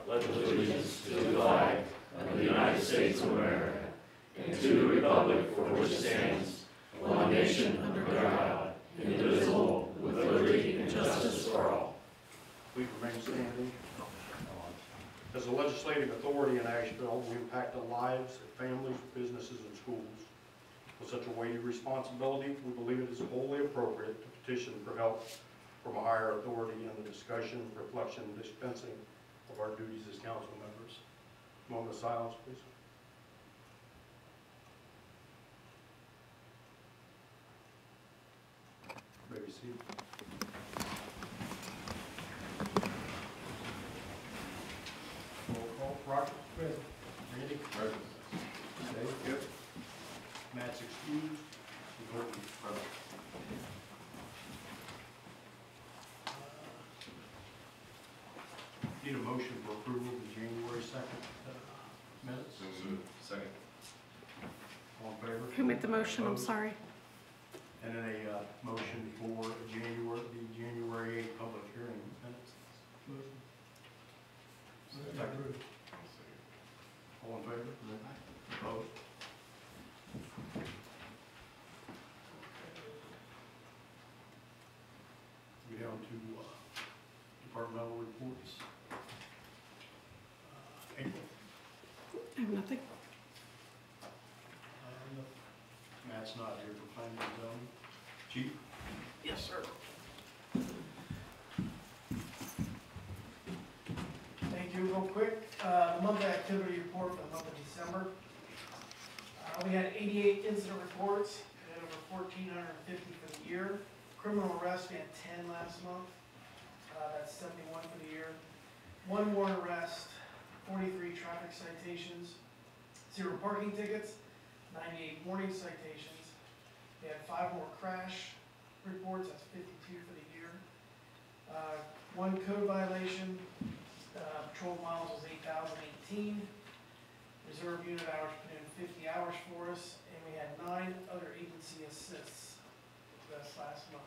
pledge allegiance to the flag of the United States of America and to the republic for which it stands, one nation under God, indivisible, with liberty and justice for all. We remain standing. As a legislative authority in Asheville, we impact the lives of families, businesses, and schools. With such a weighty responsibility, we believe it is wholly appropriate to petition for help from a higher authority in the discussion, reflection, and dispensing of our duties as council members. Moment of silence, please. You may be seated. Roll call. Roger? Present. Randy? Present. Dave? Yep. Matt's excused. Gordon? Present. Need a motion for approval of the January 2nd minutes? Second. All in favor? Who made the motion? I'm Opposed? sorry. And then a motion for the January 8th public hearing minutes. Motion. Second. All in favor? Opposed? Go down to departmental reports. April. I have nothing. Matt's not here for planning and zoning. Chief? Yes, sir. Thank you. Real quick, the monthly activity report for the month of December. We had 88 incident reports and over 1,450 for the year. Criminal arrests, we had 10 last month. That's 71 for the year. 1 warrant arrest, 43 traffic citations, 0 parking tickets, 98 warning citations. We had 5 more crash reports, that's 52 for the year. 1 code violation, patrol miles was 8,018. Reserve unit hours put in 50 hours for us, and we had 9 other agency assists this last month.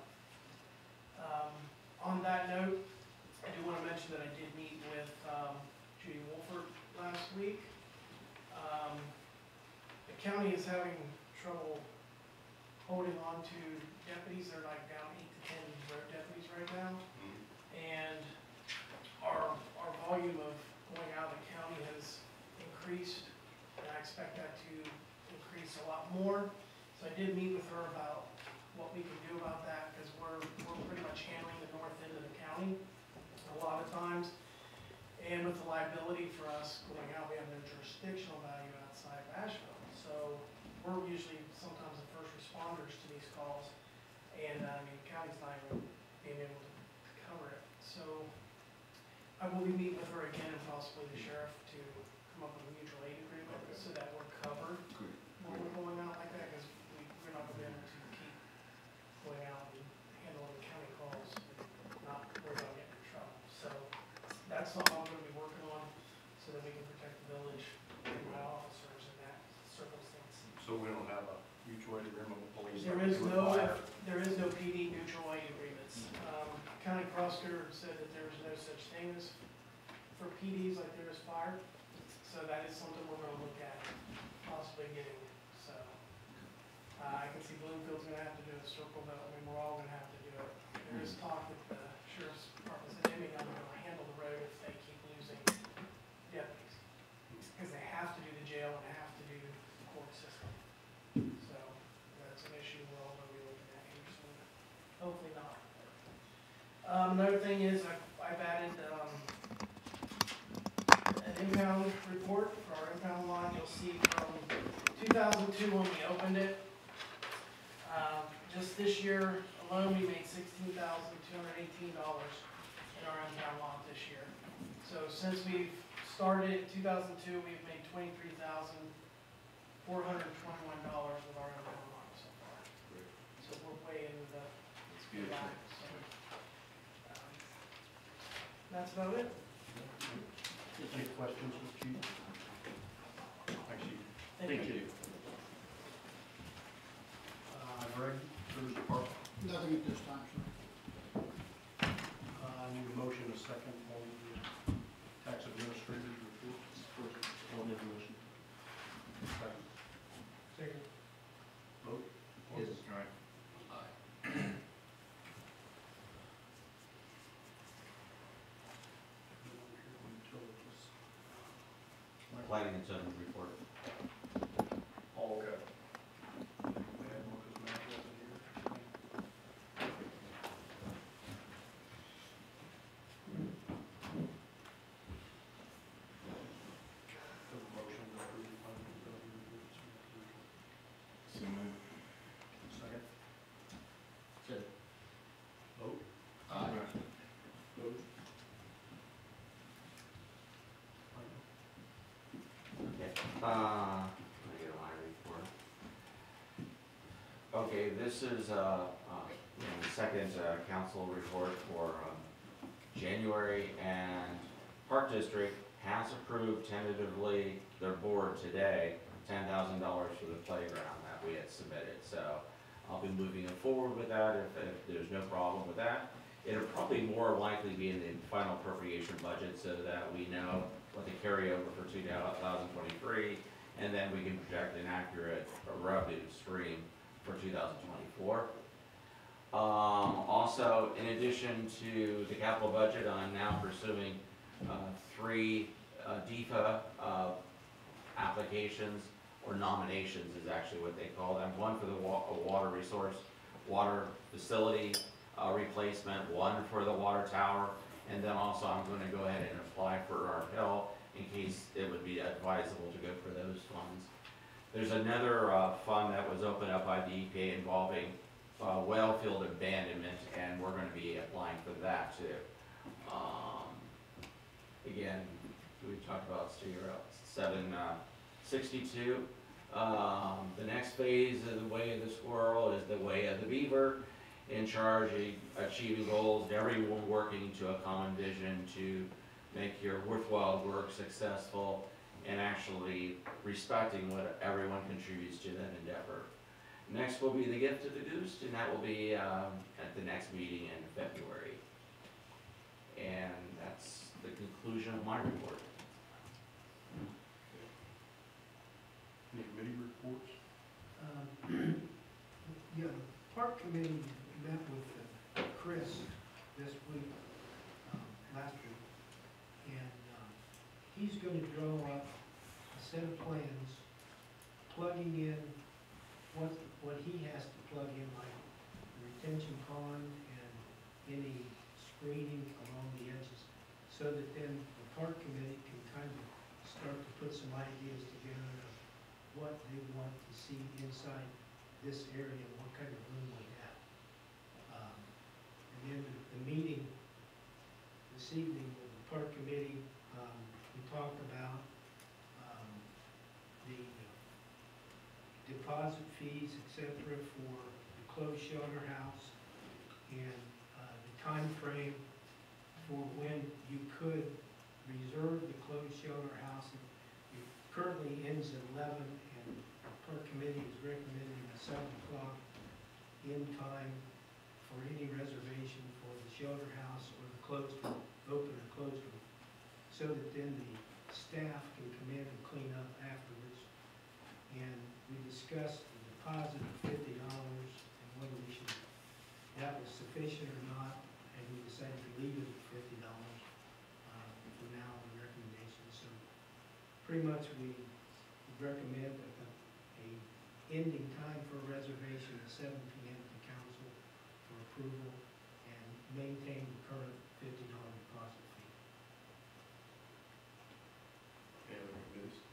On that note, I do want to mention that I did meet with Judy Wolford last week. The county is having trouble holding on to deputies. They're like down 8 to 10 road deputies right now. And our volume of going out of the county has increased, and I expect that to increase a lot more. So I did meet with her about what we can do about that, because we're pretty much handling the north end of the county a lot of times. And with the liability for us going out, we have no jurisdictional value outside of Asheville. So we're usually sometimes the first responders to these calls. And I mean, the county's not even being able to cover it. So I will be meeting with her again and possibly the sheriff to come up with a mutual aid agreement so that we're covered when we're going out like that, because we're not going to be able to keep going out and handling the county calls and not worry about getting in trouble. So that's something I'm going to be working on so that we can protect the village and my officers in that circumstance. So we don't have a mutual aid agreement with police? There is no PD mutual aid agreements. County prosecutor said that there is no such thing as for PDs like there is fire. So that is something we're going to look at possibly getting. So I can see Bloomfield's going to have to do a circle belt. I mean, we're all going to have to do it. There is talk that the sheriff's department said they may not be able to handle the road if they keep losing deputies, because they have to do the jail and they have to do the court system. So that's an issue we're all going to be looking at here soon. Hopefully not. Another thing is I've added an impound report for our impound line. You'll see from 2002 when we opened it. Just this year alone, we made $16,218 in our impound lot this year. So since we've started in 2002, we've made $23,421 with our impound lot so far. So we're way into the black. So, that's about it. Any questions with Chief? Thanks, Chief. Thank you. Greg, Cruz Department. Nothing at this time, sir. I need a motion, a second, on the tax administrator planning and zoning report. Oh, okay. We had one 'cause Matt wasn't here. Have a motion to approve the planning and zoning reports. So moved. Second. Second. Vote. Aye. Vote. Okay. Let me get my report. Okay, this is, the second, council report for, January, and Park District has approved tentatively their board today, $10,000 for the playground that we had submitted, so I'll be moving it forward with that if there's no problem with that. It'll probably more likely be in the final appropriation budget so that we know what the carryover for 2023, and then we can project an accurate revenue stream for 2024. Also, in addition to the capital budget, I'm now pursuing 3 DFA applications, or nominations is actually what they call them. One for the water resource, water facility replacement, one for the water tower, and then also I'm going to go ahead and apply for our Hill in case it would be advisable to go for those funds. There's another fund that was opened up by the EPA involving well field abandonment, and we're going to be applying for that too. Again, we talked about 762. The next phase of the way of the squirrel is the way of the beaver, in charge of achieving goals, everyone working to a common vision to make your worthwhile work successful, and actually respecting what everyone contributes to that endeavor. Next will be the gift of the goose, and that will be at the next meeting in February. And that's the conclusion of my report. Any committee reports? Yeah, the park committee met with Chris this week, last week, and he's gonna draw up a set of plans, plugging in what he has to plug in, like the retention pond and any screening along the edges, so that then the park committee can kind of start to put some ideas together of what they want to see inside this area, and what kind of room we have. And then the meeting this evening with the park committee, we talked about the deposit fees, et cetera, for the closed shelter house, and the time frame for when you could reserve the closed shelter house. It currently ends at 11, and the park committee is recommending a 7 o'clock in time for any reservation for the shelter house or the closed room, open or closed room, so that then the staff can come in and clean up afterwards. And we discussed the deposit of $50 and whether we should, that was sufficient or not, and we decided to leave it at $50 for now, the recommendation. So pretty much we recommend a ending time for reservation at 7 p.m. at the council for approval, and maintain the current $50 deposit fee. Any other committees?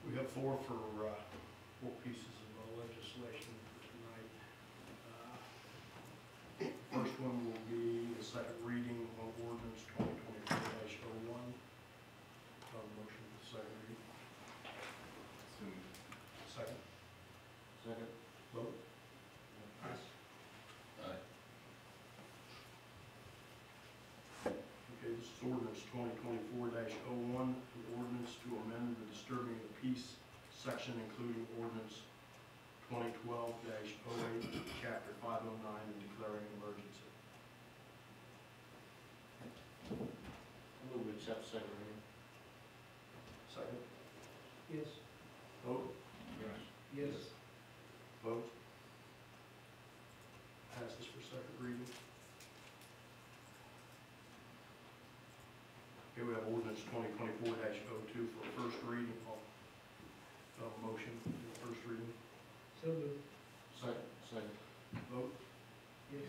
We have four pieces of legislation for tonight. First one will be the second reading on ordinance 2024-01. Motion for the second reading. So moved. Second. Second. Vote. Aye. Okay, this is ordinance 2024-01, an ordinance to amend the disturbing of the peace section, including ordinance 2012-08, chapter 509, and declaring an emergency. Move to accept second reading. Second. Yes. Vote. Yes. Yes. Vote. Passes for second reading. Okay, we have ordinance 2024-02 for first reading. Motion for first reading. So moved. Second. Vote. Yes.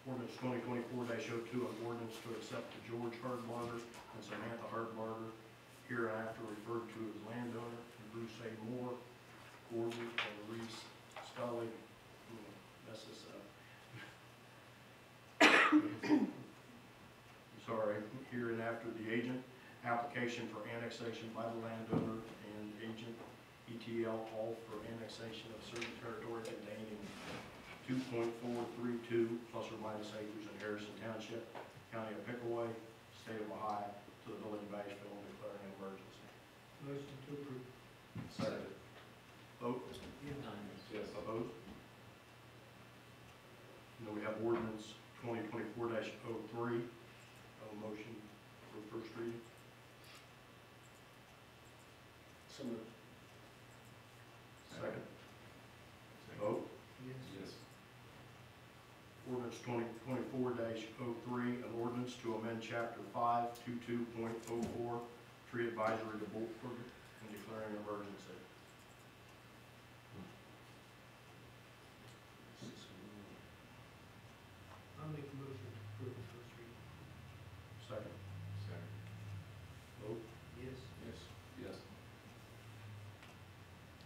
Ordinance 2024-02, an ordinance to accept the George Hardbarger and Samantha Hardbarger, hereinafter referred to as landowner, and Bruce A. Moore, Gordon, and Reese Scully. Mess this up. Sorry, hereinafter the agent, application for annexation by the landowner and agent, ETL, all for annexation of certain territory containing 2.432 plus or minus acres in Harrison Township, County of Pickaway, State of Ohio, to the Village of Ashville, and declaring an emergency. Motion to approve. Second. Vote. Yes. Opposed? And then we have ordinance 2024-03. Motion for first reading. So moved. Second. Vote. Yes. Ordinance 2024-03, an ordinance to amend chapter 522.04, tree advisory to board and declaring an emergency. I'll make a motion to approve the first reading. Second. Second. Vote. Yes. Yes.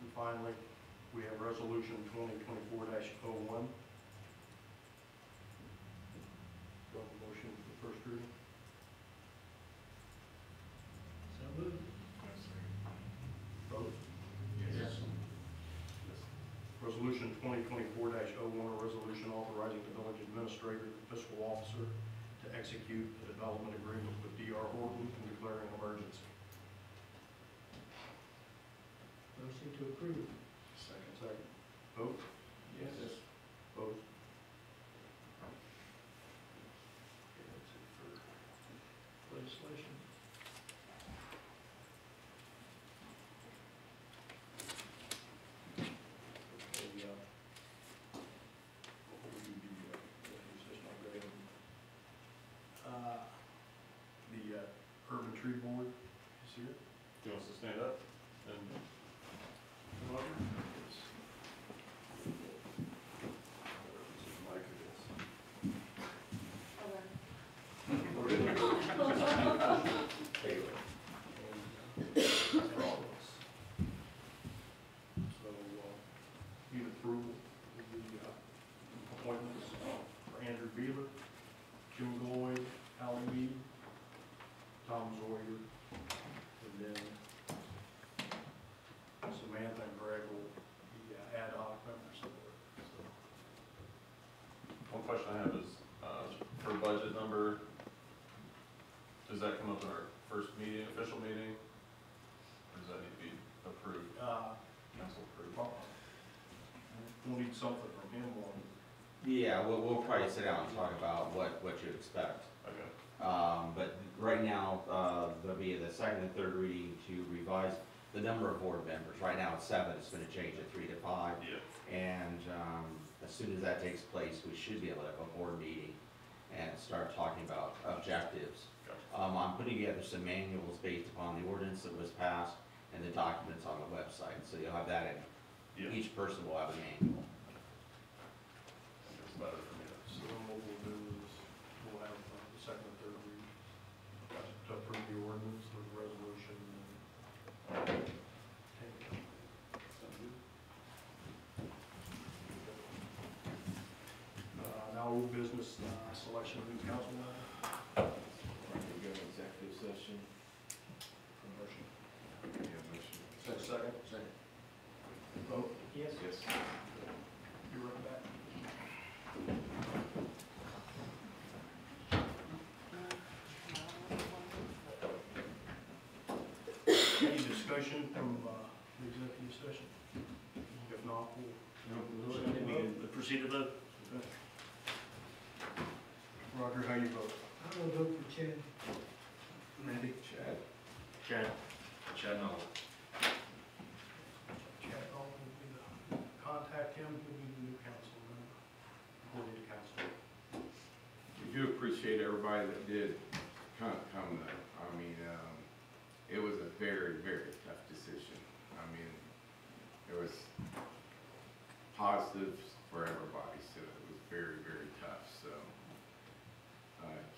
And finally, we have resolution 2024-01. Do I have a motion for first reading? So moved. Vote. Yes. Resolution 2024-01, a resolution authorizing the village administrator and fiscal officer to execute a development agreement with D.R. Horton and declaring an emergency. Motion to approve. Second. Vote. Yes. Vote. Okay, that's it for legislation. The Urban Tree Board is here. Do you want us to stand up and come over? Need approval of the appointments for Andrew Beaver, Jim Lloyd, Allie Mead, Tom Zoyer, and then Samantha and Greg will be ad hoc members of the board. One question I have is, for budget number, does that come up in our first meeting, official meeting? Or does that need to be approved, council approved? We'll need something from him on. Yeah, we'll probably sit down and talk about what you expect. Okay. But right now, there'll be the second and third reading to revise the number of board members. Right now it's 7, it's gonna change to 3 to 5. Yeah. And as soon as that takes place, we should be able to have a board meeting and start talking about objectives. Gotcha. I'm putting together some manuals based upon the ordinance that was passed and the documents on the website. So you'll have that in, Yeah. each person will have a manual. That's better for me. So then what we'll do is we'll have the second and third reading to approve the ordinance, the resolution. Now old business, selection of new council member. We go to executive session. Motion. Yeah, motion. Second. Vote. Yes. Yes. You're right back. Any discussion from the executive session? If not, we'll Proceed to vote. Roger, how you vote? I will vote for Chad. Randy? Chad. Chad Noel. Chad Dalton will be the, contact him, he'll be the new council member, according to council. We do appreciate everybody that did coming up. I mean, it was a very, very tough decision. I mean, there was positives for everybody, so it was very, very tough. So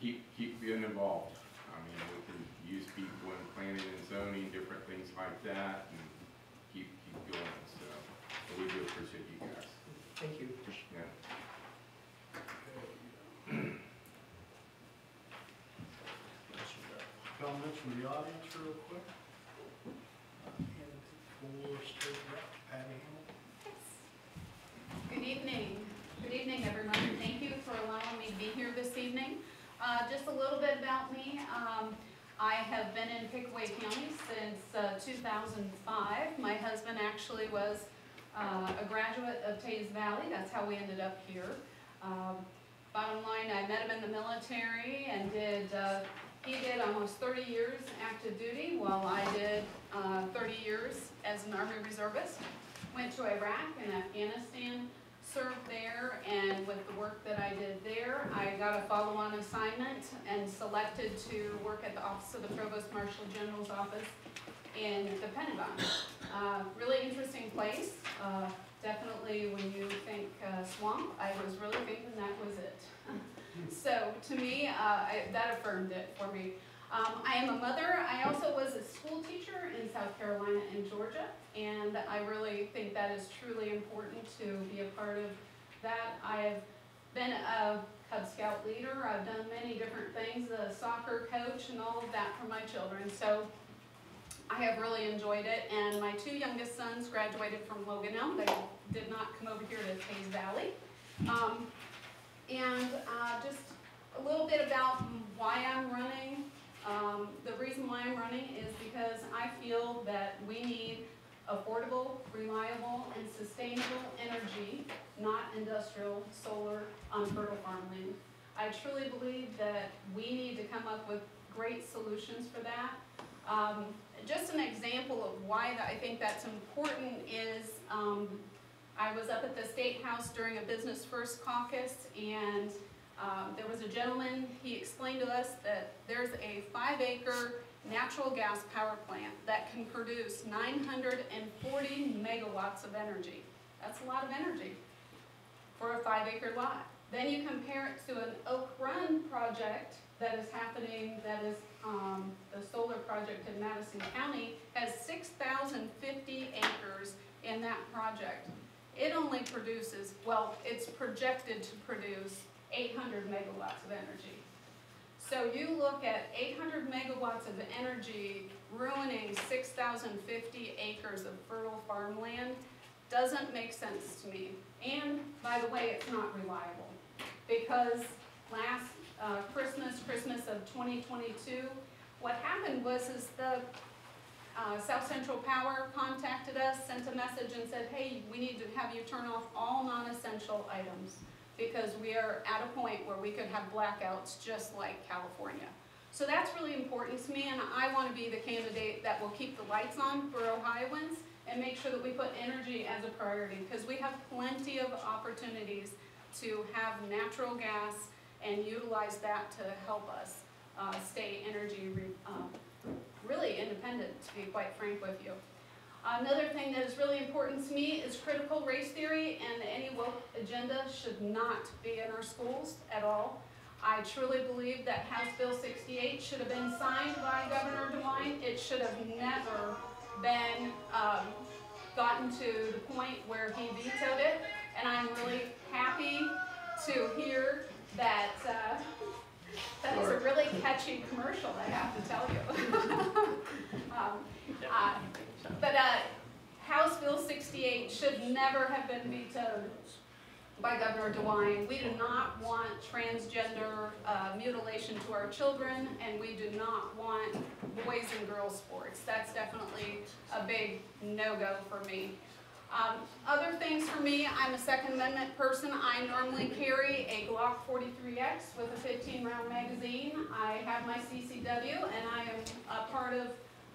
keep being involved. I mean, we can use people in planning and zoning, different things like that, and keep going. So we do appreciate you guys. Thank you. Yeah. Comments from the audience real quick? For State Rep Patty Hamilton. Good evening. Good evening, everyone. Thank you for allowing me to be here this evening. Just a little bit about me. I have been in Pickaway County since 2005. My husband actually was a graduate of Tays Valley. That's how we ended up here. Bottom line, I met him in the military and he did almost 30 years active duty while I did 30 years as an Army reservist. Went to Iraq and Afghanistan, served there, and with the work that I did there, I got a follow-on assignment and selected to work at the Office of the Provost Marshal General's office in the Pentagon. Really interesting place. Definitely when you think swamp, I was really thinking that was it. So to me, that affirmed it for me. I am a mother. I also was a school teacher in South Carolina and Georgia, and I really think that is truly important to be a part of that. I have been a Cub Scout leader. I've done many different things, a soccer coach and all of that for my children. So I have really enjoyed it, and my two youngest sons graduated from Logan Elm. They did not come over here to Tays Valley. Just a little bit about why I'm running. The reason why I'm running is because I feel that we need affordable, reliable, and sustainable energy, not industrial solar on fertile farmland. I truly believe that we need to come up with great solutions for that. Just an example of why I think that's important is I was up at the State House during a Business First caucus, and there was a gentleman, he explained to us that there's a 5-acre natural gas power plant that can produce 940 megawatts of energy. That's a lot of energy for a 5-acre lot. Then you compare it to an Oak Run project that is happening, that is the solar project in Madison County, has 6,050 acres in that project. It only produces, well, it's projected to produce 800 megawatts of energy. So you look at 800 megawatts of energy ruining 6,050 acres of fertile farmland, doesn't make sense to me. And by the way, it's not reliable, because last Christmas of 2022, what happened was the South Central Power contacted us, sent a message and said, hey, we need to have you turn off all non-essential items because we are at a point where we could have blackouts just like California. So that's really important to me, and I want to be the candidate that will keep the lights on for Ohioans and make sure that we put energy as a priority, because we have plenty of opportunities to have natural gas and utilize that to help us stay energy really independent, to be quite frank with you. Another thing that is really important to me is critical race theory, and any woke agenda should not be in our schools at all. I truly believe that House Bill 68 should have been signed by Governor DeWine. It should have never been gotten to the point where he vetoed it, and I'm really happy to hear that that is a really catchy commercial, I have to tell you. But House Bill 68 should never have been vetoed by Governor DeWine. We do not want transgender mutilation to our children, and we do not want boys and girls sports. That's definitely a big no-go for me. Other things for me, I'm a Second Amendment person. I normally carry a Glock 43X with a 15-round magazine. I have my CCW, and I am a part of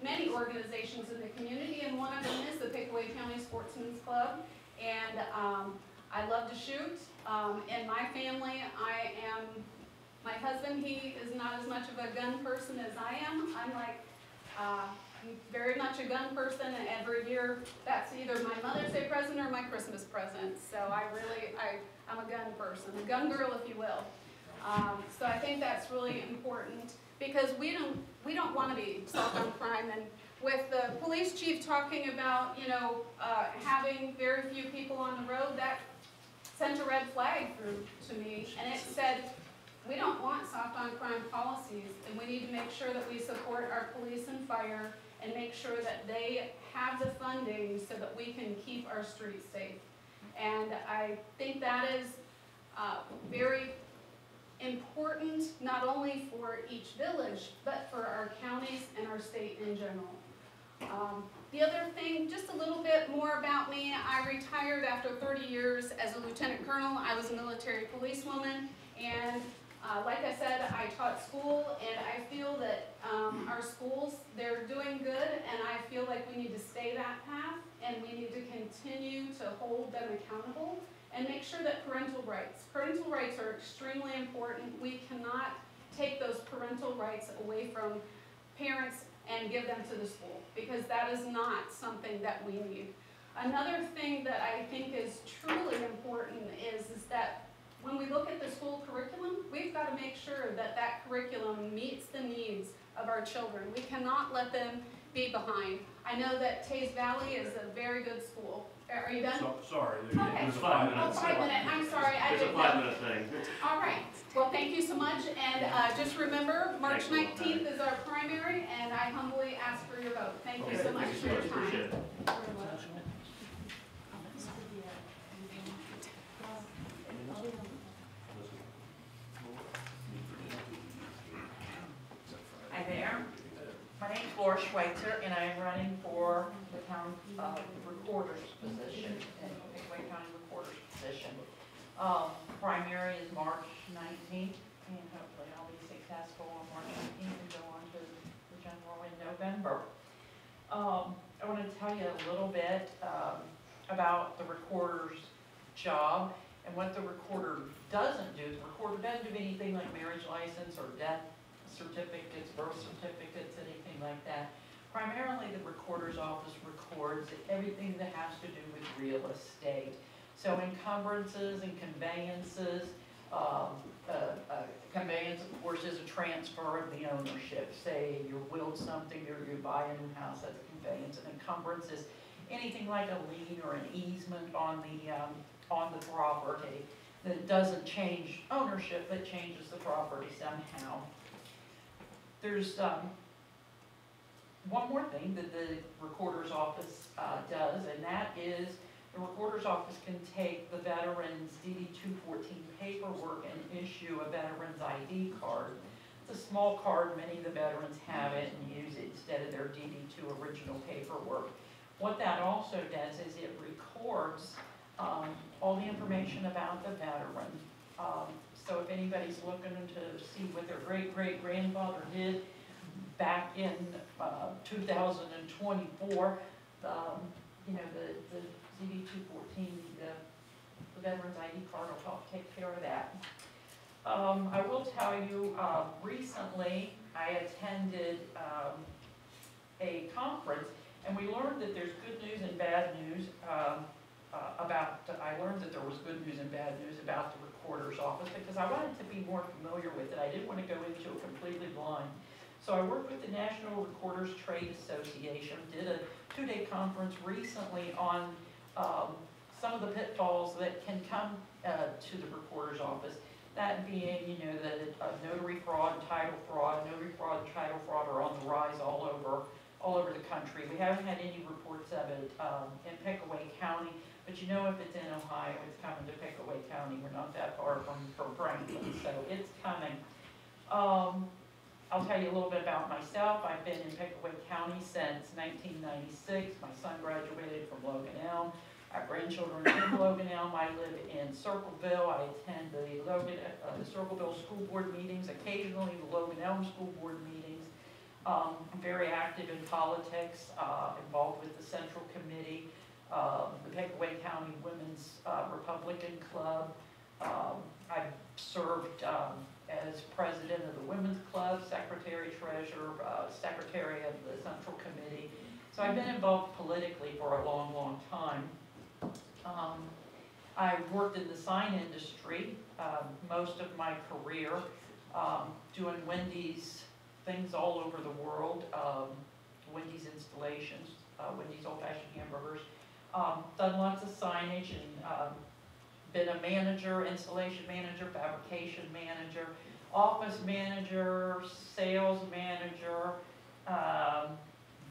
many organizations in the community, and one of them is the Pickaway County Sportsman's Club. And I love to shoot. In my family, I am My husband, he is not as much of a gun person as I am. I'm like, I'm very much a gun person, and every year, that's either my Mother's Day present or my Christmas present. So I'm a gun person, a gun girl, if you will. So I think that's really important, because we don't want to be soft on crime. And with the police chief talking about, having very few people on the road, that sent a red flag through to me, and it said, we don't want soft on crime policies, and we need to make sure that we support our police and fire and make sure that they have the funding so that we can keep our streets safe. And I think that is very important, not only for each village, but for our counties and our state in general. The other thing, just a little bit more about me. I retired after 30 years as a lieutenant colonel. I was a military policewoman, and like I said, I taught school, and I feel that our schools, they're doing good, and I feel like we need to stay that path, and we need to continue to hold them accountable and make sure that parental rights are extremely important. We cannot take those parental rights away from parents and give them to the school, because that is not something that we need. Another thing that I think is truly important is that when we look at the school curriculum, we've got to make sure that that curriculum meets the needs of our children. We cannot let them be behind. I know that Taze Valley is a very good school. Are you done? Sorry, Okay. it was 5 minutes. Oh, 5 minutes, I'm sorry, I It's a didn't. 5-minute thing. All right, well, thank you so much, and just remember, March 19th is our primary, and I humbly ask for your vote. Thank you so much for your time. Appreciate it. Hi there. My name is Laura Schweitzer, and I am running for the town recorder's position, in Pickaway County recorder's position. Primary is March 19th, and hopefully I'll be successful on March 19th and go on to the general in November. I want to tell you a little bit about the recorder's job and what the recorder doesn't do. The recorder doesn't do anything like marriage license or death certificates, birth certificates, anything like that. Primarily, the recorder's office records everything that has to do with real estate. So encumbrances and conveyances, conveyance, of course, is a transfer of the ownership. Say you willed something or you buy a new house, that's a conveyance. An encumbrance is anything like a lien or an easement on the property that doesn't change ownership, but changes the property somehow. There's one more thing that the recorder's office does, and that is the recorder's office can take the veteran's DD-214 paperwork and issue a veteran's ID card. It's a small card, many of the veterans have it and use it instead of their DD-2 original paperwork. What that also does is it records all the information about the veteran. So if anybody's looking to see what their great-great-grandfather did back in 2024, the DD-214, the Veterans ID card will help take care of that. I will tell you, recently I attended a conference, and we learned that there's good news and bad news I learned that there was good news and bad news about the recorder's office, because I wanted to be more familiar with it. I didn't want to go into it completely blind. So I worked with the National Recorders Trade Association, did a 2-day conference recently on some of the pitfalls that can come to the recorder's office. That being, the notary fraud and title fraud. Notary fraud and title fraud are on the rise all over the country. We haven't had any reports of it in Pickaway County, but if it's in Ohio, it's coming to Pickaway County. We're not that far from Franklin, so it's coming. I'll tell you a little bit about myself. I've been in Pickaway County since 1996. My son graduated from Logan Elm. I have grandchildren in Logan Elm. I live in Circleville. I attend the Circleville school board meetings, occasionally the Logan Elm school board meetings. I'm very active in politics, involved with the Central Committee, the Pickaway County Women's Republican Club, I've served as president of the Women's Club, secretary, treasurer, secretary of the Central Committee. So I've been involved politically for a long, long time. I've worked in the sign industry most of my career, doing Wendy's things all over the world, Wendy's installations, Wendy's old-fashioned hamburgers, done lots of signage and been a manager, installation manager, fabrication manager, office manager, sales manager,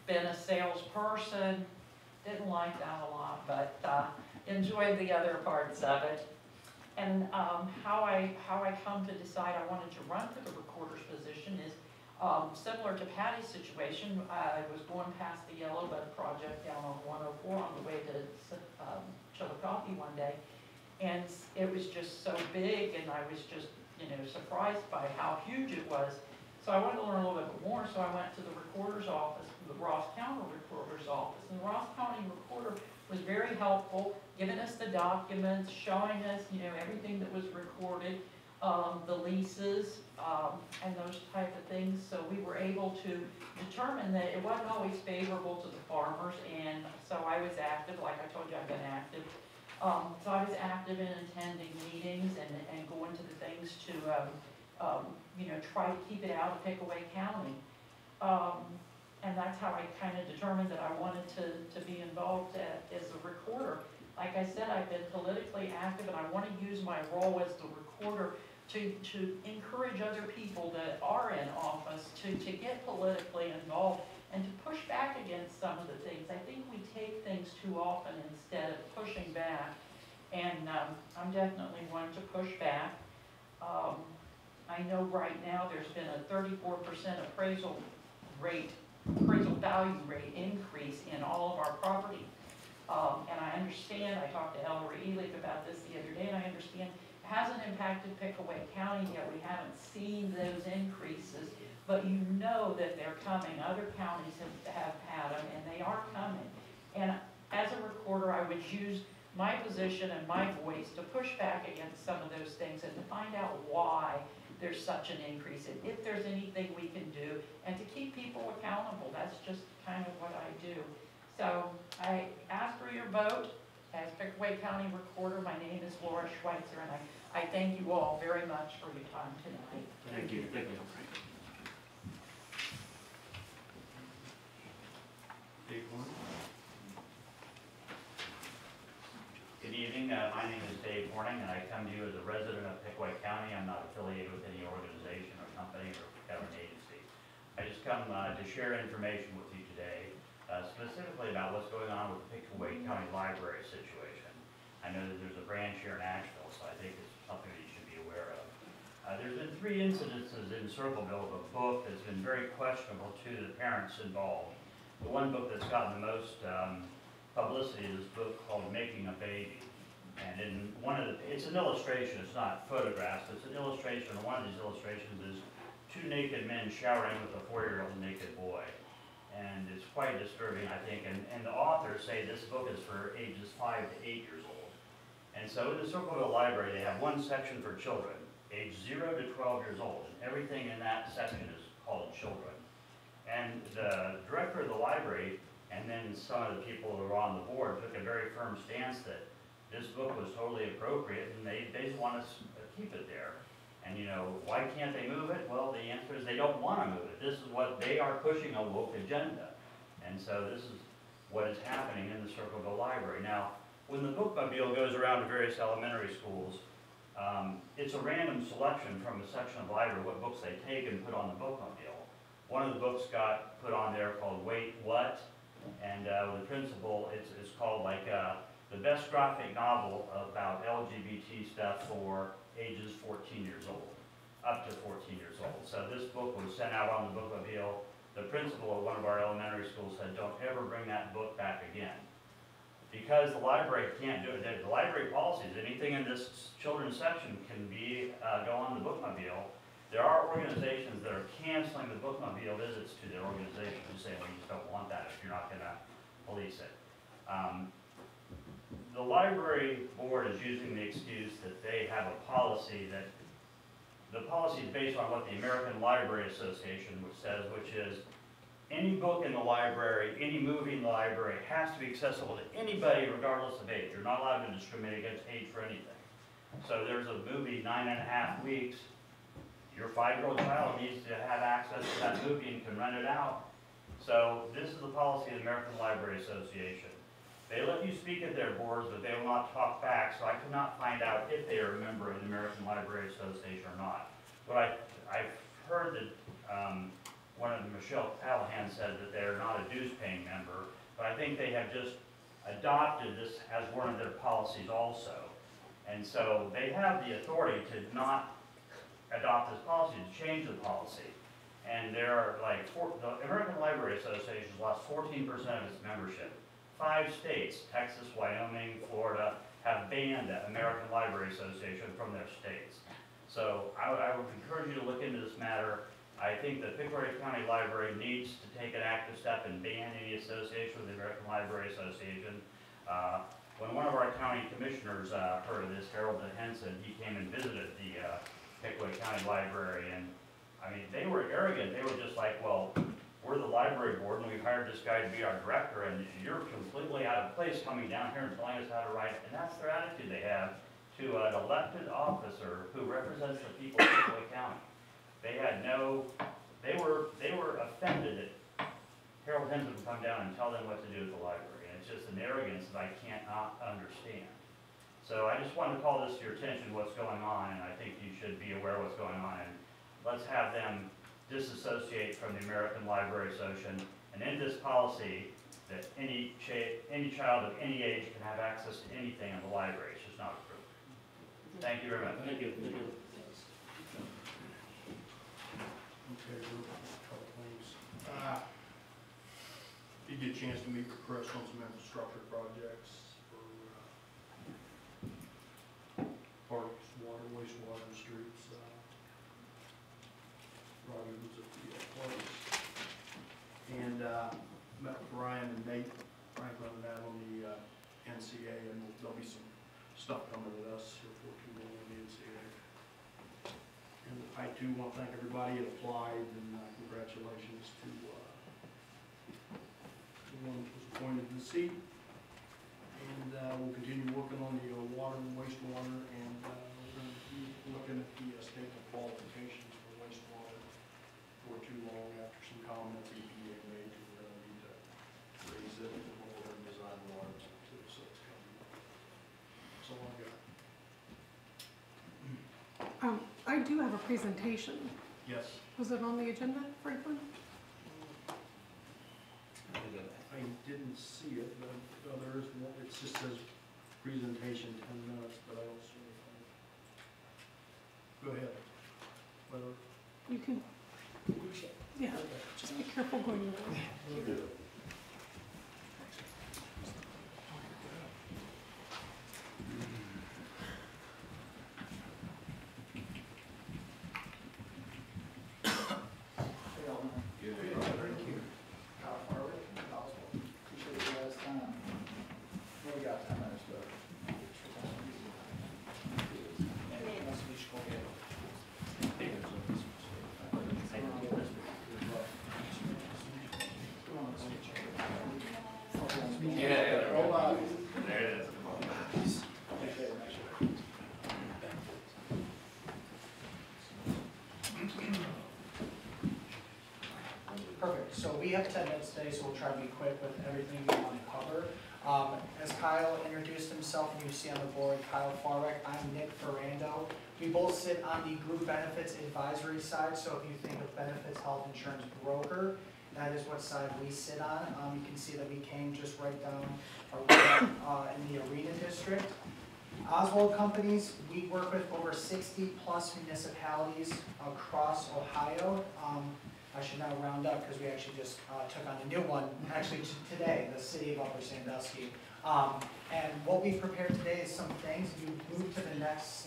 been a salesperson. Didn't like that a lot, but enjoyed the other parts of it. And how I come to decide I wanted to run for the recorder's position is similar to Patty's situation. I was going past the Yellow Bud project down on 104 on the way to Chillicothe one day, and it was just so big, and I was just, surprised by how huge it was. So I wanted to learn a little bit more, so I went to the recorder's office, the Ross County recorder's office, and the Ross County recorder was very helpful, giving us the documents, showing us, everything that was recorded, the leases, and those type of things. So we were able to determine that it wasn't always favorable to the farmers, and so I was active, like I told you, I've been active. So I was active in attending meetings and going to the things to, try to keep it out of Pickaway County. And that's how I kind of determined that I wanted to be involved as a recorder. Like I said, I've been politically active, and I want to use my role as the recorder to encourage other people that are in office to get politically involved and to push back against some of the things. I think we take things too often instead of pushing back, and I'm definitely one to push back. I know right now there's been a 34% appraisal value rate increase in all of our property. And I understand, I talked to Ellery Elick about this the other day, and I understand it hasn't impacted Pickaway County yet. We haven't seen those increases, but you know that they're coming. Other counties have had them, and they are coming. And as a recorder, I would use my position and my voice to push back against some of those things and to find out why there's such an increase, and if there's anything we can do, and to keep people accountable. That's just kind of what I do. So I ask for your vote as Pickaway County Recorder. My name is Laura Schweitzer, and I thank you all very much for your time tonight. Thank you. Thank you. Good evening. My name is Dave Horning, and I come to you as a resident of Pickaway County. I'm not affiliated with any organization or company or government agency. I just come to share information with you today, specifically about what's going on with the Pickaway County Library situation. I know that there's a branch here in Ashville, so I think it's something that you should be aware of. There's been 3 incidences in Circleville of a book that's been very questionable to the parents involved. The one book that's gotten the most publicity is this book called Making a Baby. And in it's an illustration, it's not photographs, it's an illustration, and one of these illustrations is 2 naked men showering with a 4-year-old naked boy. And it's quite disturbing, I think, and the authors say this book is for ages 5 to 8 years old. And so in the Circleville Library, they have one section for children, age 0 to 12 years old, and everything in that section is called children. And the director of the library, and then some of the people who were on the board, took a very firm stance that this book was totally appropriate, and they just want us to keep it there. And why can't they move it? Well, the answer is they don't want to move it. This is what they are pushing, a woke agenda. And so this is what is happening in the Circleville Library. Now, when the bookmobile goes around to various elementary schools, it's a random selection from a section of the library, what books they take and put on the bookmobile. One of the books got put on there called Wait, What? And the principal, it's called like the best graphic novel about LGBT stuff for ages 14 years old, up to 14 years old. So this book was sent out on the bookmobile. The principal of one of our elementary schools said, don't ever bring that book back again. Because the library can't do it. The library policies, anything in this children's section can be go on the bookmobile. There are organizations that are canceling the bookmobile visits to their organization and saying, well, you just don't want that if you're not going to police it. The library board is using the excuse that they have a policy that, the policy is based on what the American Library Association says, which is any book in the library, any movie in the library has to be accessible to anybody regardless of age. You're not allowed to discriminate against age for anything. So there's a movie, 9.5 Weeks, your 5-year-old child needs to have access to that movie and can rent it out. So this is the policy of the American Library Association. They let you speak at their boards, but they will not talk back, so I could not find out if they are a member of the American Library Association or not. But I've heard that one of Michelle Callahan said that they're not a dues-paying member, but I think they have just adopted this as one of their policies also. And so they have the authority to not adopt this policy, to change the policy. And there are like, the American Library Association has lost 14% of its membership. 5 states, Texas, Wyoming, Florida, have banned the American Library Association from their states. So I would encourage you to look into this matter. I think the Pickaway County Library needs to take an active step and ban any association with the American Library Association. When one of our county commissioners heard of this, Harold Henson, he came and visited the Pickaway County Library, and I mean, they were arrogant. They were just like, well, we're the library board, and we've hired this guy to be our director, and you're completely out of place coming down here and telling us how to write. And that's their attitude they have to an elected officer who represents the people of Pickaway County. They had they were offended that Harold Henson would come down and tell them what to do at the library. And it's just an arrogance that I cannot understand. So I just wanted to call this to your attention, what's going on, and I think you should be aware of what's going on. And let's have them disassociate from the American Library Association and end this policy that any child of any age can have access to anything in the library. It's just not approved. Thank you very much. Thank you. Thank you. Okay, we're a couple things. Did you get a chance to meet with Chris on some infrastructure projects for parks, water, wastewater, streets? Roger was at the place. And met with Ryan and Nate Franklin and that on the NCA, and there'll be some stuff coming at us here for too long on the NCA. And I too want to thank everybody that applied, and congratulations to the one that was appointed to the seat. And we'll continue working on the water and wastewater, and we're going to be looking at the statement qualifications for wastewater for too long after some comments EPA made. We're going to need to raise it and we're going to design water too, so it's coming. That's all I've got. I do have a presentation. Yes. Was it on the agenda, Franklin? I didn't see it, but there is one. It just says presentation 10 minutes, but I don't see anything. Go ahead. Whether. You can, yeah, just be careful going around. Perfect. So we have 10 minutes today, so we'll try to be quick with everything we want to cover. As Kyle introduced himself, and you see on the board, Kyle Farwick, I'm Nick Ferrando. We both sit on the group benefits advisory side, so if you think of benefits, health insurance broker, that is what side we sit on. You can see that we came just right down in the Arena District. Oswald Companies, we work with over 60 plus municipalities across Ohio. I should now round up because we actually just took on a new one, actually today, the city of Upper Sandusky. And what we prepared today is some things. If you move to the next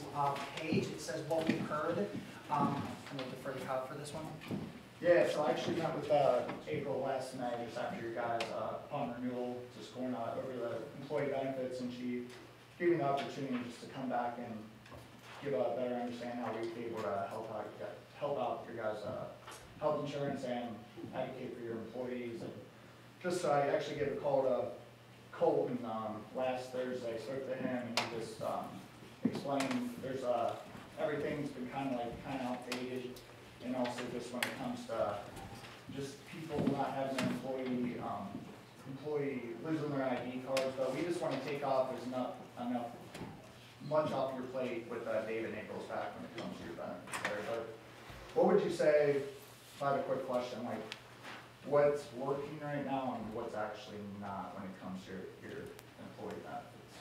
page, it says what we heard. I'm going to defer to Kyle for this one. Yeah, so I actually met with April last night, just after your guys' upon renewal, just going over the employee benefits, and she gave me the opportunity just to come back and give a better understanding how we'd be able to help out your guys' health insurance and advocate for your employees. And just so I actually gave a call to Colton last Thursday, spoke to him, and he just explained there's everything's been kind of outdated, and also just when it comes to just people not having an employee losing their ID cards, but we just want to take off, there's enough much off your plate with David Nichols back when it comes to your benefits there. But what would you say, if I have a quick question, like what's working right now and what's actually not when it comes to your employee benefits?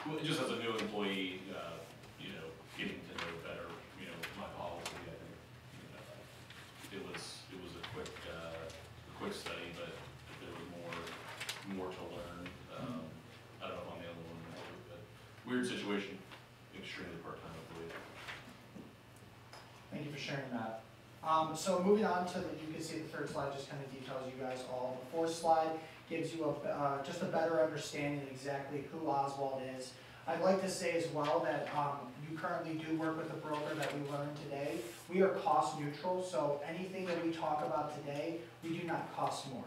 Well, just as a new employee, getting to know better, my policy, I think, it was a quick study, but there was more to learn. I don't know if I'm the only one, but weird situation, extremely part-time employee. Thank you for sharing that. So moving on to you can see the third slide just kind of details you guys all. The fourth slide gives you just a better understanding of exactly who Oswald is. I'd like to say as well that you currently do work with a broker that we learned today. We are cost neutral, so anything that we talk about today, we do not cost more.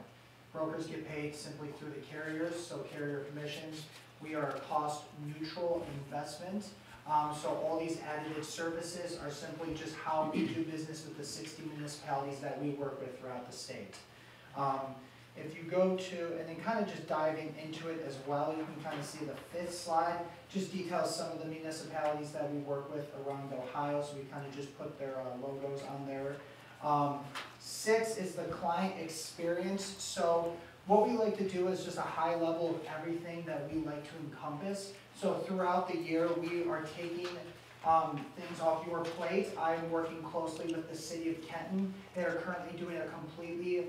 Brokers get paid simply through the carriers, so carrier commissions. We are a cost neutral investment. So all these additive services are simply just how we do business with the 60 municipalities that we work with throughout the state. If you go to, and then kind of just diving into it as well, you can kind of see the fifth slide, just details some of the municipalities that we work with around Ohio, so we kind of just put their logos on there. 6 is the client experience. So what we like to do is just a high level of everything that we like to encompass. So throughout the year, we are taking things off your plate. I'm working closely with the city of Kenton. They are currently doing a completely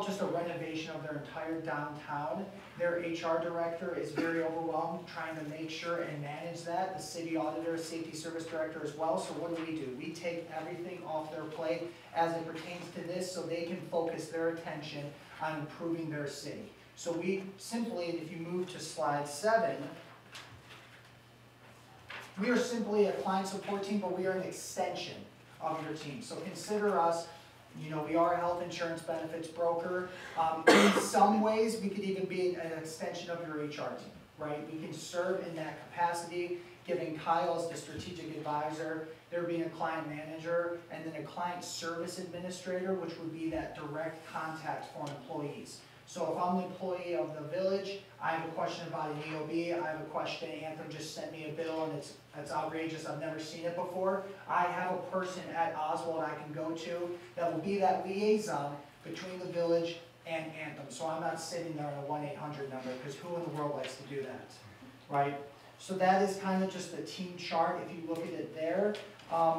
just a renovation of their entire downtown. Their HR director is very overwhelmed trying to make sure and manage that. The city auditor, safety service director as well. So what do? We take everything off their plate as it pertains to this so they can focus their attention on improving their city. So we simply, if you move to slide 7, we are simply a client support team, but we are an extension of your team. So consider us, we are a health insurance benefits broker. In some ways, we could even be an extension of your HR team, right? We can serve in that capacity, giving Kyle as the strategic advisor, there being a client manager, and then a client service administrator, which would be that direct contact for employees. So if I'm an employee of the village, I have a question about an EOB, I have a question, Anthem just sent me a bill and it's outrageous, I've never seen it before. I have a person at Oswald I can go to that will be that liaison between the village and Anthem. So I'm not sitting there on a 1-800 number, because who in the world likes to do that, right? So that is kind of just the team chart if you look at it there.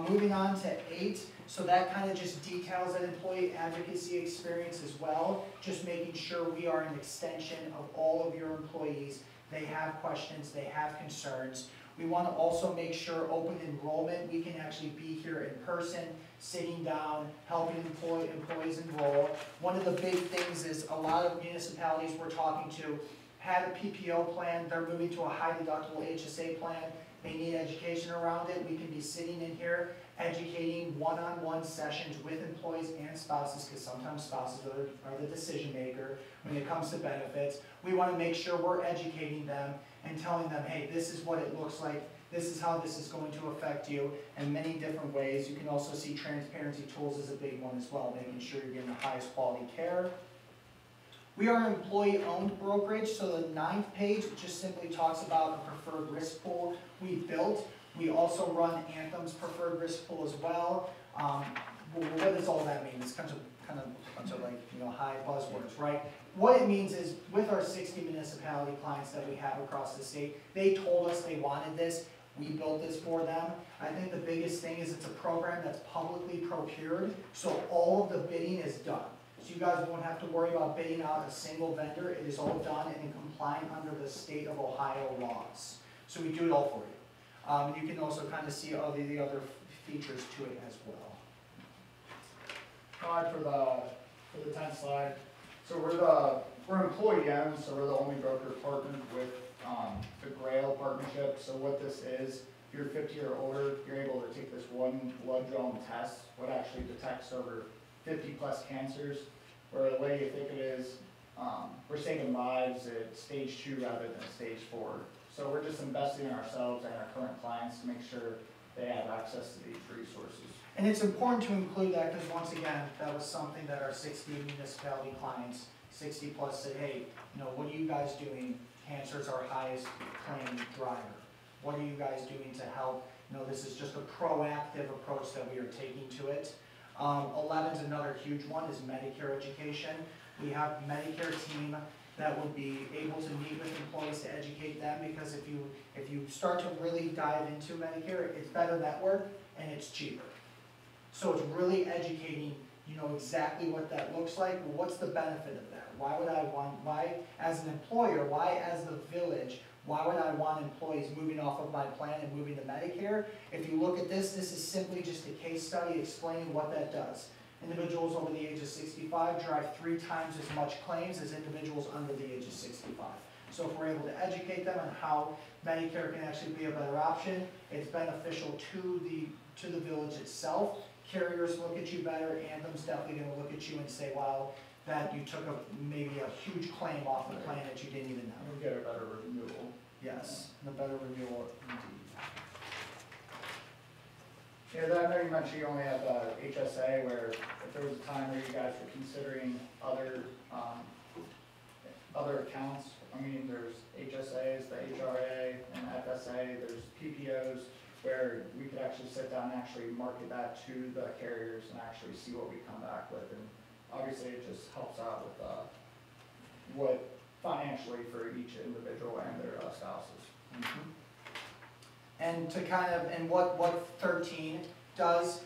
Moving on to 8, so that kind of just details that employee advocacy experience as well, just making sure we are an extension of all of your employees. They have questions, they have concerns. We want to also make sure open enrollment, we can actually be here in person, sitting down, helping employees enroll. One of the big things is a lot of municipalities we're talking to had a PPO plan, they're moving to a high deductible HSA plan. They need education around it. We can be sitting in here educating one-on-one sessions with employees and spouses, because sometimes spouses are the decision maker when it comes to benefits. We want to make sure we're educating them and telling them, hey, this is what it looks like, this is how this is going to affect you in many different ways. You can also see transparency tools as a big one as well, making sure you're getting the highest quality care. We are an employee-owned brokerage, so the 9th page just simply talks about the preferred risk pool we built. We also run Anthem's preferred risk pool as well. What does all that mean? It's kind of a bunch of high buzzwords, right? What it means is with our 60 municipality clients that we have across the state, they told us they wanted this. We built this for them. I think the biggest thing is it's a program that's publicly procured, so all of the bidding is done. So you guys won't have to worry about bidding out a single vendor. It is all done and compliant under the state of Ohio laws. So we do it all for you. And you can also kind of see all the other features to it as well. For the 10th slide, So we're employee owned, so we're the only broker partnered with, the Grail partnership. So what this is, if you're 50 or older, you're able to take this one blood drawn test, what actually detects over 50 plus cancers, where the way you think it is, we're saving lives at stage 2 rather than stage 4. So we're just investing in ourselves and our current clients to make sure they have access to these resources. And it's important to include that because once again, that was something that our 60 municipality clients, 60 plus said, hey, you know, what are you guys doing? Cancer's our highest claim driver. What are you guys doing to help? You know, this is just a proactive approach that we are taking to it. 11's another huge one is Medicare education. We have a Medicare team that would be able to meet with employees to educate them because if you start to really dive into Medicare, it's better network and it's cheaper. So it's really educating, you know, exactly what that looks like. What's the benefit of that? Why as an employer, why as the village, why would I want employees moving off of my plan and moving to Medicare? If you look at this, this is simply just a case study explaining what that does. Individuals over the age of 65 drive 3 times as much claims as individuals under the age of 65. So if we're able to educate them on how Medicare can actually be a better option, it's beneficial to the village itself. Carriers look at you better, Anthem's definitely going to look at you and say, wow, that you took maybe a huge claim off the plan that you didn't even know. We'll get a better renewal. Yes, the better renewal indeed. Yeah, I know you mentioned you only have HSA, where if there was a time where you guys were considering other accounts, I mean, there's HSAs, the HRA, and FSA, there's PPOs, where we could actually sit down and actually market that to the carriers and actually see what we come back with. And obviously it just helps out with what financially for each individual and their spouses. Mm-hmm. And to kind of, and what 13 does,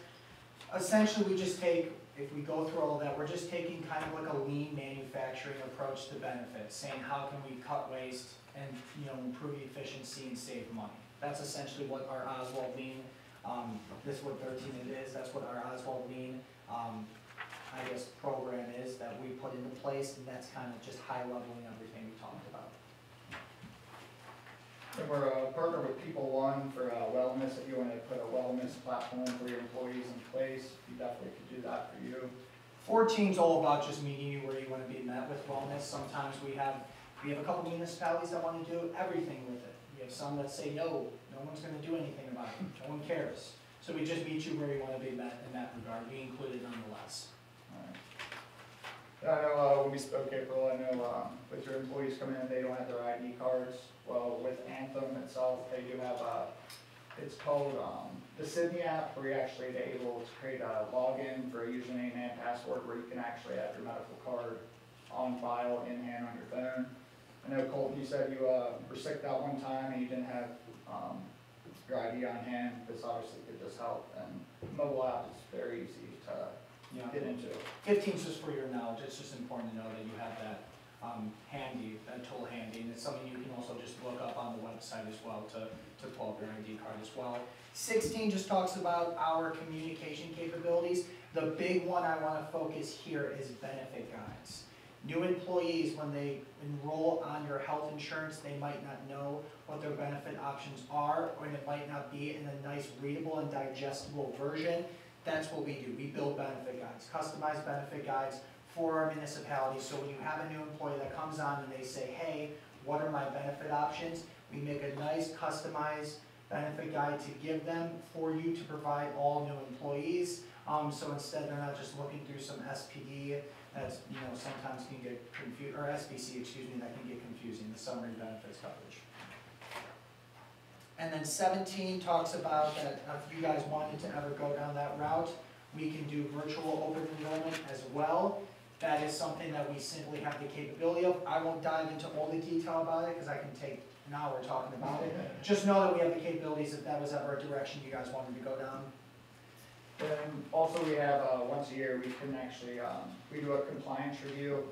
essentially we just take, if we go through all of that, we're just taking kind of like a lean manufacturing approach to benefits, saying how can we cut waste and, you know, improve efficiency and save money. That's essentially what our Oswald Lean, this is what 13 it is, that's what our Oswald Lean, I guess, program is that we put into place, and that's kind of just high leveling everything we talked about. And we're a partner with People One for wellness. If you want to put a wellness platform for your employees in place, you definitely could do that for you. 14's all about just meeting you where you want to be met with wellness. Sometimes we have a couple municipalities that want to do everything with it. We have some that say no one's going to do anything about it. No one cares. So we just meet you where you want to be met in that regard. We include it nonetheless. I know when we spoke April, I know with your employees coming in, they don't have their ID cards. Well, with Anthem itself, they do have it's called the Sydney app, where you're actually able to create a login for a username and password where you can actually have your medical card on file in hand on your phone. I know Colton, you said you were sick that one time and you didn't have your ID on hand. This obviously could just help, and the mobile app is very easy to get into. 15's just for your knowledge. It's just important to know that you have that handy, that tool handy, and it's something you can also just look up on the website as well to pull up your ID card as well. 16 just talks about our communication capabilities. The big one I want to focus here is benefit guides. New employees, when they enroll on your health insurance, they might not know what their benefit options are, or it might not be in a nice readable and digestible version. That's what we do. We build benefit guides, customized benefit guides for our municipality. So when you have a new employee that comes on and they say, hey, what are my benefit options? We make a nice customized benefit guide to give them for you to provide all new employees. So instead they're not just looking through some SPD that's, you know, sometimes can get confused, or SBC, excuse me, that can get confusing, the summary benefits coverage. And then 17 talks about that if you guys wanted to ever go down that route, we can do virtual open enrollment as well. That is something that we simply have the capability of. I won't dive into all the detail about it because I can take an hour talking about it. Just know that we have the capabilities if that was ever a direction you guys wanted to go down. And also we have, once a year, we can actually, we do a compliance review.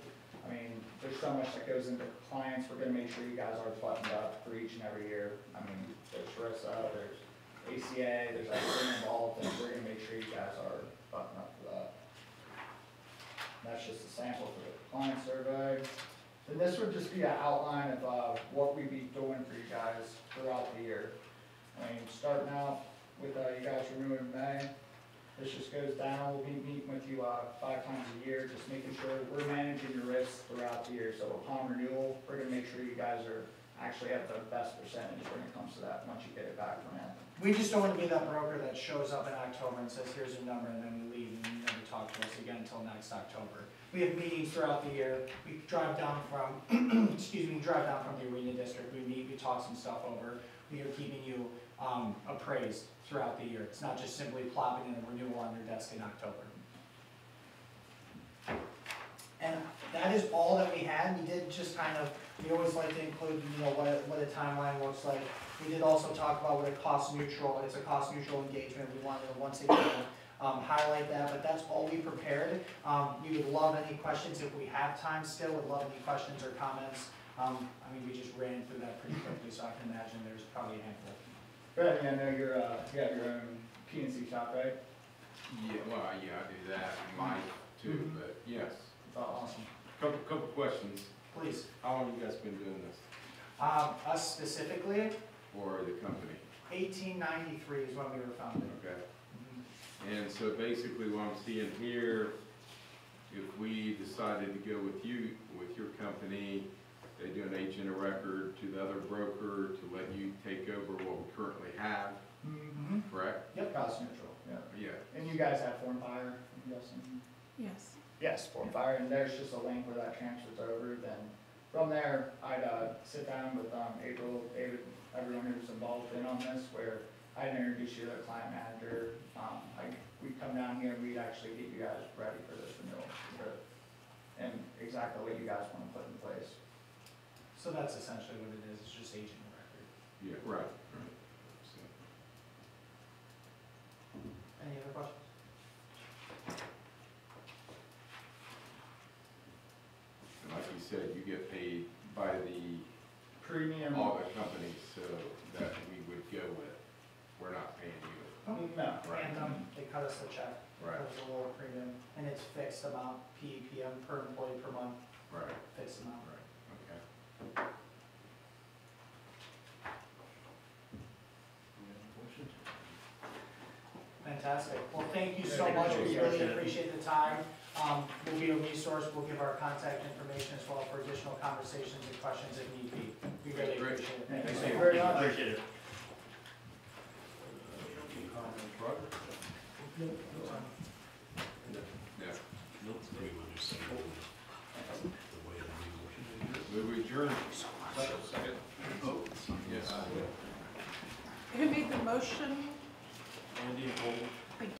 I mean, there's so much that goes into compliance. We're gonna make sure you guys are buttoned up for each and every year. I mean, there's RISA, there's ACA, there's everything involved, and we're gonna make sure you guys are buttoned up for that. That's just a sample for the compliance survey. And this would just be an outline of what we'd be doing for you guys throughout the year. I mean, starting out with you guys renewing in May, this just goes down. We'll be meeting with you 5 times a year, just making sure we're managing your risks throughout the year. So upon renewal, we're gonna make sure you guys are actually at the best percentage when it comes to that, once you get it back from Anthem. We just don't want to be that broker that shows up in October and says, here's your number, and then we leave and you never talk to us again until next October. We have meetings throughout the year. We drive down from, drive down from the Arena District. We meet, we talk some stuff over. We are keeping you appraised throughout the year. It's not just simply plopping in a renewal on your desk in October. And that is all that we had. We did just kind of, we always like to include, what a timeline looks like. We did also talk about what a cost neutral, it's a cost neutral engagement. We wanted to once again highlight that, but that's all we prepared. We would love any questions if we have time still, would love any questions or comments. I mean, we just ran through that pretty quickly, so I can imagine there's probably a handful. Right, I know you have your own PNC shop, right? Yeah, well, yeah, I do that, mine too, but yes. Awesome. Couple questions. Please. How long have you guys been doing this? Us specifically, For the company? 1893 is when we were founded. Okay. And so basically what I'm seeing here, if we decided to go with you, with your company, they do an agent of record to the other broker to let you take over what we currently have, correct? Yep, cost neutral, yeah. Yeah. And you guys have Form Fire, I'm guessing? Yes. Yes, Form Fire, and there's just a link where that transfers over, then from there, I'd sit down with April, David, everyone who's involved in on this, where I'd introduce you to the client manager. We'd come down here and we'd actually get you guys ready for this renewal, and exactly what you guys want to put in place. So that's essentially what it is, it's just agent of record. Yeah, right. So, Any other questions? and like you said, you get paid by the Premium. all the companies, so that we would go with. We're not paying you. No, And they cut us a check. Right. It was a lower premium, and it's fixed amount, PEPM per employee per month, Right. fixed amount. Okay. Fantastic. Well, thank you so much. We really appreciate the time. We'll be a resource. We'll give our contact information as well for additional conversations and questions if need be. We really Great. appreciate it. Thank you very much. Appreciate it. Yeah. Move adjourned. Second. Yes. Who made the motion? Andy and Cole.